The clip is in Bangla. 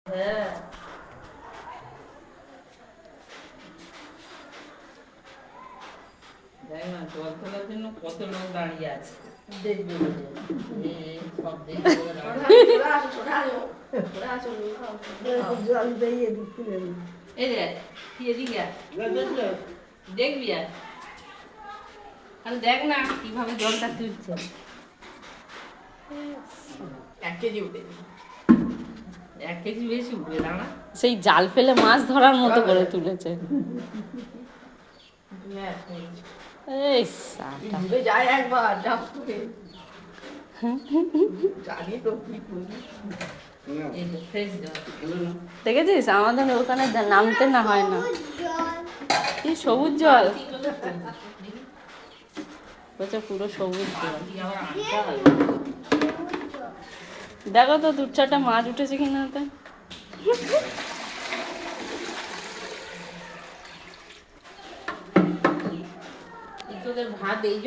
হ্যাঁ দেখ না, জল তোলার জন্য কত লোক দাঁড়িয়ে আছে, দেখবে সব দেখবে। জল দিয়ে দিচ্ছি, এই দেখ এদিকে দেখবি আর দেখ না কিভাবে জলটা তুলছে। 1 কেজি উঠে, 1 কেজি বেশি উঠবে দাঁড়া। সেই জাল ফেলে মাছ ধরার মতো করে তুলেছে। এই সাটা যায় একবার জাল করে, জানি তো কি করি। এই তো ফ্রেশ জল দেখেছিস আমাদের ওখানে নামতে না হয় না, কি সবুজ জল বলছে, পুরো সবুজ জল। দেখো তো 2-4টা মাছ উঠেছে কিনা ওতে। তোদের ভাত এই